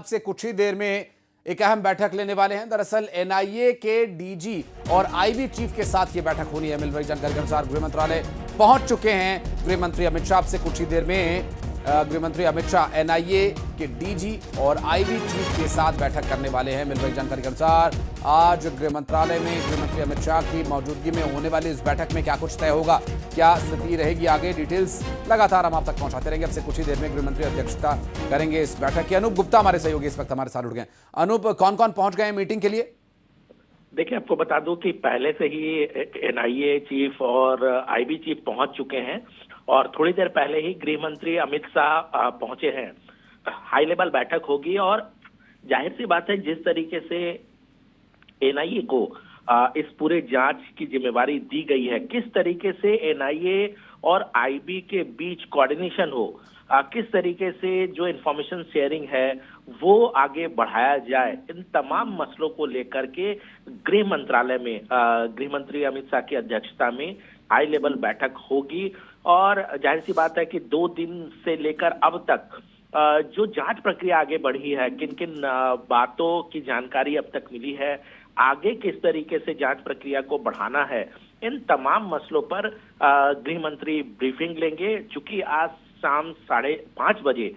से कुछ ही देर में एक अहम बैठक लेने वाले हैं। दरअसल एनआईए के डीजी और आईबी चीफ के साथ ये बैठक होनी है। मिल रही जानकारी के अनुसार गृह मंत्रालय पहुंच चुके हैं। गृह मंत्री अमित शाह से कुछ ही देर में गृह मंत्री अमित शाह एनआईए के डीजी और आईबी चीफ के साथ बैठक करने वाले हैं। मिल रही जानकारी के अनुसार आज गृह मंत्रालय में गृह मंत्री अमित शाह की मौजूदगी में होने वाली इस बैठक में क्या कुछ तय होगा, क्या स्थिति रहेगी आगे, डिटेल्स लगातार हम आप तक पहुंचाते रहेंगे। अब से कुछ ही देर में गृह मंत्री अध्यक्षता करेंगे इस बैठक की। अनूप गुप्ता हमारे सहयोगी इस वक्त हमारे साथ जुड़ गए। अनूप, कौन कौन पहुंच गए मीटिंग के लिए? देखिए, आपको बता दूं कि पहले से ही एनआईए चीफ और आईबी चीफ पहुंच चुके हैं और थोड़ी देर पहले ही गृह मंत्री अमित शाह पहुंचे हैं। हाई लेवल बैठक होगी और जाहिर सी बात है, जिस तरीके से एनआईए को इस पूरे जांच की जिम्मेवारी दी गई है, किस तरीके से एनआईए और आईबी के बीच कोऑर्डिनेशन हो, किस तरीके से जो इंफॉर्मेशन शेयरिंग है वो आगे बढ़ाया जाए, इन तमाम मसलों को लेकर के गृह मंत्रालय में गृह मंत्री अमित शाह की अध्यक्षता में हाई लेवल बैठक होगी। और जाहिर सी बात है कि 2 दिन से लेकर अब तक जो जांच प्रक्रिया आगे बढ़ी है, किन किन बातों की जानकारी अब तक मिली है, आगे किस तरीके से जांच प्रक्रिया को बढ़ाना है, इन तमाम मसलों पर गृह मंत्री ब्रीफिंग लेंगे। चूंकि आज शाम 5:30 बजे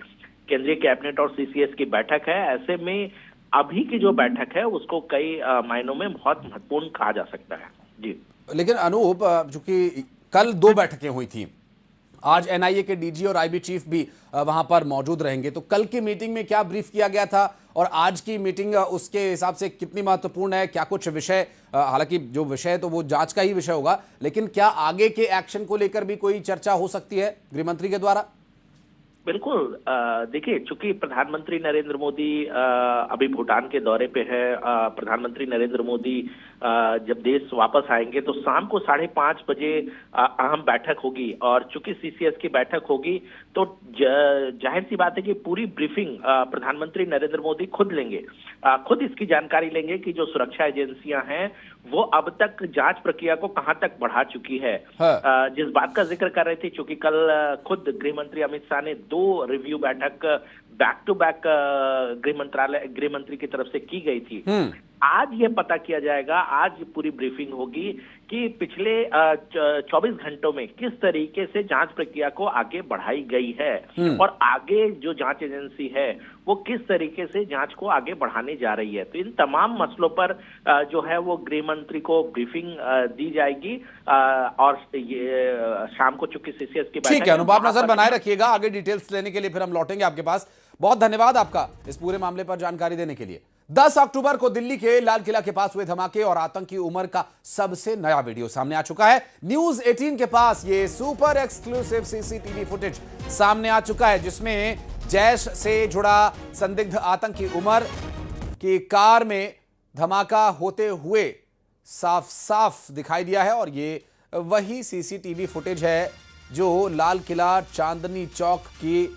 केंद्रीय कैबिनेट और सीसीएस की बैठक है, ऐसे में अभी की जो बैठक है उसको कई मायनों में बहुत महत्वपूर्ण कहा जा सकता है। जी, लेकिन अनूप, चूंकि कल 2 बैठकें हुई थी, आज एनआईए के डीजी और आईबी चीफ भी वहां पर मौजूद रहेंगे, तो कल की मीटिंग में क्या ब्रीफ किया गया था और आज की मीटिंग उसके हिसाब से कितनी महत्वपूर्ण है? क्या कुछ विषय, हालांकि जो विषय है तो वो जांच का ही विषय होगा, लेकिन क्या आगे के एक्शन को लेकर भी कोई चर्चा हो सकती है गृह मंत्री के द्वारा? बिल्कुल। देखिए, चूंकि प्रधानमंत्री नरेंद्र मोदी अभी भूटान के दौरे पे है, प्रधानमंत्री नरेंद्र मोदी जब देश वापस आएंगे तो शाम को 5:30 बजे अहम बैठक होगी और चूंकि सीसीएस की बैठक होगी तो जाहिर सी बात है कि पूरी ब्रीफिंग प्रधानमंत्री नरेंद्र मोदी खुद लेंगे, खुद इसकी जानकारी लेंगे कि जो सुरक्षा एजेंसियां हैं वो अब तक जांच प्रक्रिया को कहां तक बढ़ा चुकी है। हाँ। जिस बात का जिक्र कर रहे थे, चूंकि कल खुद गृह मंत्री अमित शाह ने 2 रिव्यू बैठक बैक टू बैक गृह मंत्री की तरफ से की गई थी। आज ये पता किया जाएगा, आज पूरी ब्रीफिंग होगी कि पिछले 24 घंटों में किस तरीके से जांच प्रक्रिया को आगे बढ़ाई गई है और आगे जो जांच एजेंसी है वो किस तरीके से जांच को आगे बढ़ाने जा रही है। तो इन तमाम मसलों पर जो है वो गृह मंत्री को ब्रीफिंग दी जाएगी और ये शाम को चूंकि सीसीएस की बैठक। ठीक है अनुभव, नजर बनाए रखिएगा। आगे डिटेल्स लेने के लिए फिर हम लौटेंगे आपके पास। बहुत धन्यवाद आपका इस पूरे मामले पर जानकारी देने के लिए। 10 अक्टूबर को दिल्ली के लाल किला के पास हुए धमाके और आतंकी उमर का सबसे नया वीडियो सामने आ चुका है। न्यूज 18 के पास ये सुपर एक्सक्लूसिव सीसीटीवी फुटेज सामने आ चुका है, जिसमें जैश से जुड़ा संदिग्ध आतंकी उमर की कार में धमाका होते हुए साफ साफ दिखाई दिया है। और ये वही सीसीटीवी फुटेज है जो लाल किला चांदनी चौक की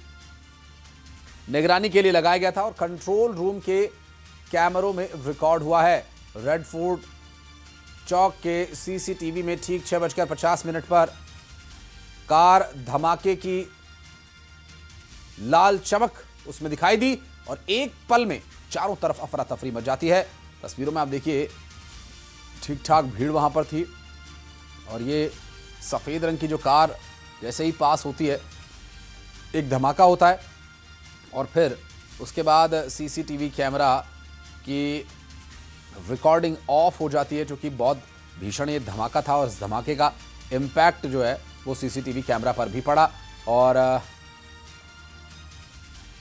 निगरानी के लिए लगाया गया था और कंट्रोल रूम के कैमरों में रिकॉर्ड हुआ है। रेड फोर्ट चौक के सीसीटीवी में ठीक 6:50 पर कार धमाके की लाल चमक उसमें दिखाई दी और एक पल में चारों तरफ अफरा तफरी मच जाती है। तस्वीरों में आप देखिए, ठीक ठाक भीड़ वहां पर थी और ये सफेद रंग की जो कार जैसे ही पास होती है एक धमाका होता है और फिर उसके बाद सीसीटीवी कैमरा की रिकॉर्डिंग ऑफ हो जाती है, जो कि बहुत भीषण ये धमाका था और इस धमाके का इम्पैक्ट जो है वो सीसीटीवी कैमरा पर भी पड़ा। और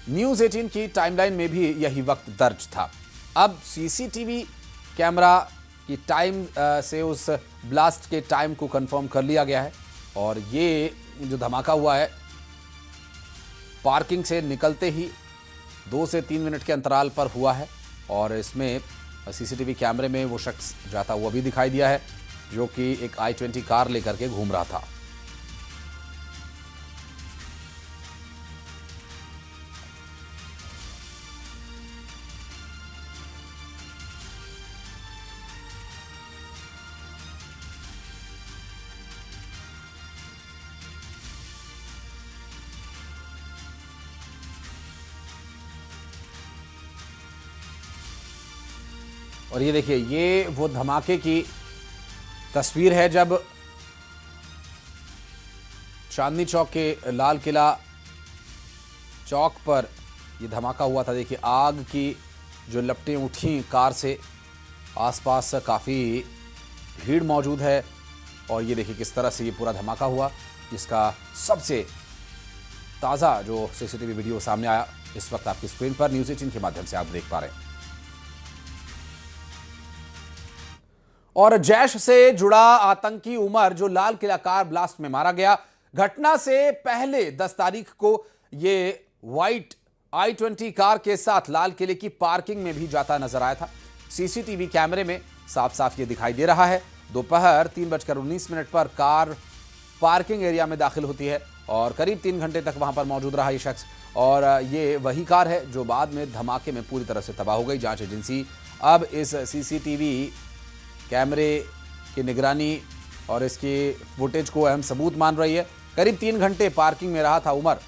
न्यूज 18 की टाइमलाइन में भी यही वक्त दर्ज था। अब सीसीटीवी कैमरा की टाइम से उस ब्लास्ट के टाइम को कंफर्म कर लिया गया है और ये जो धमाका हुआ है पार्किंग से निकलते ही 2 से 3 मिनट के अंतराल पर हुआ है और इसमें सीसीटीवी कैमरे में वो शख्स जाता हुआ भी दिखाई दिया है जो कि एक i20 कार लेकर के घूम रहा था। और ये देखिए, ये वो धमाके की तस्वीर है जब चांदनी चौक के लाल किला चौक पर ये धमाका हुआ था। देखिए, आग की जो लपटें उठी कार से, आसपास काफ़ी भीड़ मौजूद है। और ये देखिए किस तरह से ये पूरा धमाका हुआ, जिसका सबसे ताज़ा जो सीसीटीवी वीडियो सामने आया इस वक्त आपकी स्क्रीन पर न्यूज़ 18 के माध्यम से आप देख पा रहे हैं। और जैश से जुड़ा आतंकी उमर जो लाल किला कार ब्लास्ट में मारा गया, घटना से पहले 10 तारीख को ये व्हाइट i20 कार के साथ लाल किले की पार्किंग में भी जाता नजर आया था। सीसीटीवी कैमरे में साफ साफ ये दिखाई दे रहा है। दोपहर 3:19 पर कार पार्किंग एरिया में दाखिल होती है और करीब 3 घंटे तक वहां पर मौजूद रहा ये शख्स। और ये वही कार है जो बाद में धमाके में पूरी तरह से तबाह हो गई। जांच एजेंसी अब इस सीसीटीवी कैमरे की निगरानी और इसकी फुटेज को अहम सबूत मान रही है। करीब 3 घंटे पार्किंग में रहा था उमर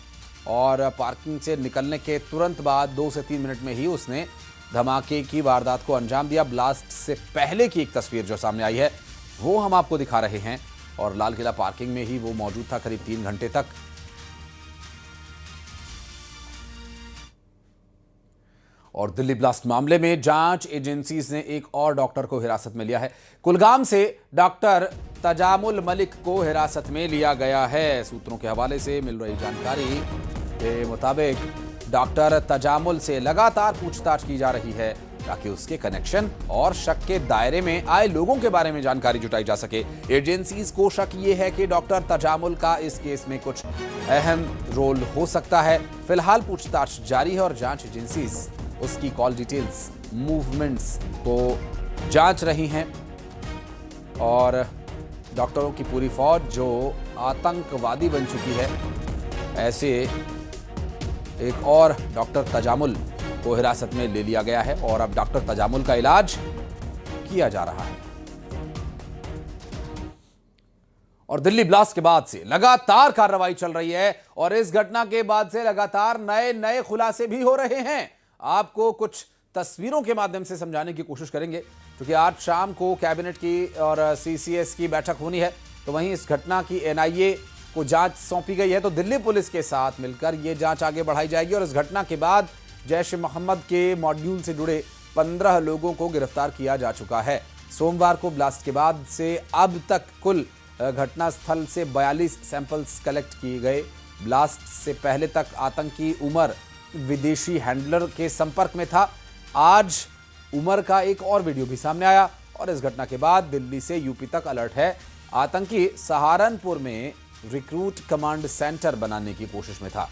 और पार्किंग से निकलने के तुरंत बाद 2 से 3 मिनट में ही उसने धमाके की वारदात को अंजाम दिया। ब्लास्ट से पहले की एक तस्वीर जो सामने आई है वो हम आपको दिखा रहे हैं और लाल किला पार्किंग में ही वो मौजूद था करीब 3 घंटे तक। और दिल्ली ब्लास्ट मामले में जांच एजेंसीज ने एक और डॉक्टर को हिरासत में लिया है। कुलगाम से डॉक्टर तजामुल मलिक को हिरासत में लिया गया है। सूत्रों के हवाले से मिल रही जानकारी के मुताबिक डॉक्टर तजामुल से लगातार पूछताछ की जा रही है ताकि उसके कनेक्शन और शक के दायरे में आए लोगों के बारे में जानकारी जुटाई जा सके। एजेंसीज को शक ये है कि डॉक्टर तजामुल का इस केस में कुछ अहम रोल हो सकता है। फिलहाल पूछताछ जारी है और जांच एजेंसीज उसकी कॉल डिटेल्स, मूवमेंट्स को जांच रही हैं और डॉक्टरों की पूरी फौज जो आतंकवादी बन चुकी है, ऐसे एक और डॉक्टर तजामुल को हिरासत में ले लिया गया है और अब डॉक्टर तजामुल का इलाज किया जा रहा है। और दिल्ली ब्लास्ट के बाद से लगातार कार्रवाई चल रही है और इस घटना के बाद से लगातार नए नए खुलासे भी हो रहे हैं। आपको कुछ तस्वीरों के माध्यम से समझाने की कोशिश करेंगे, क्योंकि आज शाम को कैबिनेट की और सीसीएस की बैठक होनी है, तो वहीं इस घटना की एनआईए को जांच सौंपी गई है। तो दिल्ली पुलिस के साथ मिलकर यह जांच आगे बढ़ाई जाएगी और इस घटना के बाद जैश ए मोहम्मद के मॉड्यूल से जुड़े 15 लोगों को गिरफ्तार किया जा चुका है। सोमवार को ब्लास्ट के बाद से अब तक कुल घटनास्थल से 42 सैंपल्स कलेक्ट किए गए। ब्लास्ट से पहले तक आतंकी उमर विदेशी हैंडलर के संपर्क में था। आज उमर का एक और वीडियो भी सामने आया और इस घटना के बाद दिल्ली से यूपी तक अलर्ट है। आतंकी सहारनपुर में रिक्रूट कमांड सेंटर बनाने की कोशिश में था।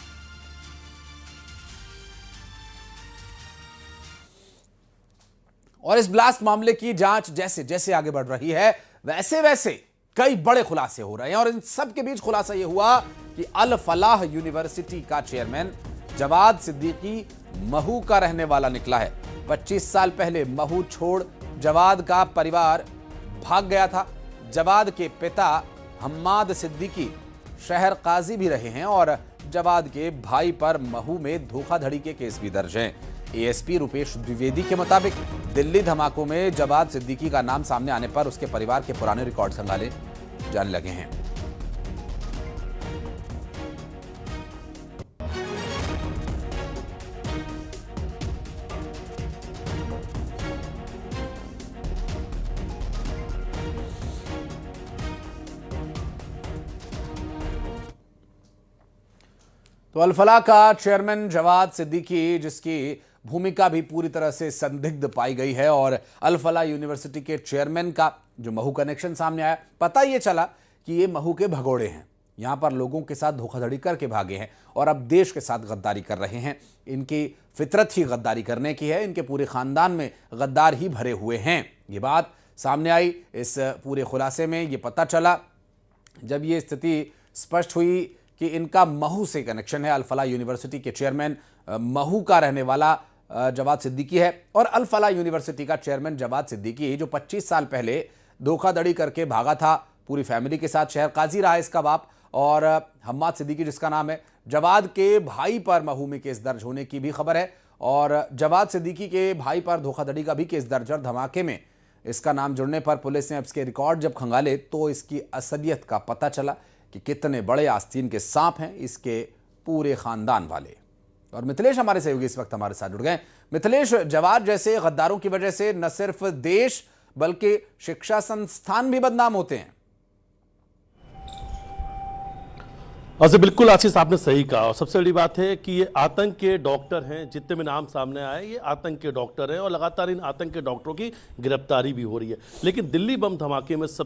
और इस ब्लास्ट मामले की जांच जैसे जैसे आगे बढ़ रही है वैसे वैसे कई बड़े खुलासे हो रहे हैं और इन सब के बीच खुलासा यह हुआ कि अल फलाह यूनिवर्सिटी का चेयरमैन जवाद सिद्दीकी महू का रहने वाला निकला है। 25 साल पहले महू छोड़ जवाद का परिवार भाग गया था। जवाद के पिता हम्माद सिद्दीकी शहर काजी भी रहे हैं और जवाद के भाई पर महू में धोखाधड़ी के केस भी दर्ज हैं। एएसपी रुपेश द्विवेदी के मुताबिक दिल्ली धमाकों में जवाद सिद्दीकी का नाम सामने आने पर उसके परिवार के पुराने रिकॉर्ड खंगाले जाने लगे हैं। तो अल-फलाह का चेयरमैन जवाद सिद्दीकी, जिसकी भूमिका भी पूरी तरह से संदिग्ध पाई गई है, और अल-फलाह यूनिवर्सिटी के चेयरमैन का जो महू कनेक्शन सामने आया, पता ये चला कि ये महू के भगोड़े हैं, यहाँ पर लोगों के साथ धोखाधड़ी करके भागे हैं और अब देश के साथ गद्दारी कर रहे हैं। इनकी फितरत ही गद्दारी करने की है, इनके पूरे खानदान में गद्दार ही भरे हुए हैं। ये बात सामने आई इस पूरे खुलासे में। ये पता चला जब ये स्थिति स्पष्ट हुई कि इनका महू से कनेक्शन है। अल-फलाह यूनिवर्सिटी के चेयरमैन महू का रहने वाला जवाद सिद्दीकी है और अल-फलाह यूनिवर्सिटी का चेयरमैन जवाद सिद्दीकी जो 25 साल पहले धोखाधड़ी करके भागा था पूरी फैमिली के साथ, शहर काजी रहा है इसका बाप, और हम्माद सिद्दीकी जिसका नाम है, जवाद के भाई पर महू में केस दर्ज होने की भी खबर है और जवाद सिद्दीकी के भाई पर धोखाधड़ी का भी केस दर्ज। और धमाके में इसका नाम जुड़ने पर पुलिस ने अब इसके रिकॉर्ड जब खंगाले तो इसकी असलियत का पता चला कि कितने बड़े आस्तीन के सांप हैं इसके पूरे खानदान वाले। और मिथिलेश हमारे सहयोगी इस वक्त हमारे साथ जुड़ गए। मिथिलेश, जवाद जैसे गद्दारों की वजह से न सिर्फ देश बल्कि शिक्षा संस्थान भी बदनाम होते हैं। और बिल्कुल आशीष, आपने सही कहा। और सबसे बड़ी बात है कि ये आतंक के डॉक्टर हैं, जितने भी नाम सामने आए ये आतंक के डॉक्टर हैं और लगातार इन आतंक के डॉक्टरों की गिरफ्तारी भी हो रही है। लेकिन दिल्ली बम धमाके में सब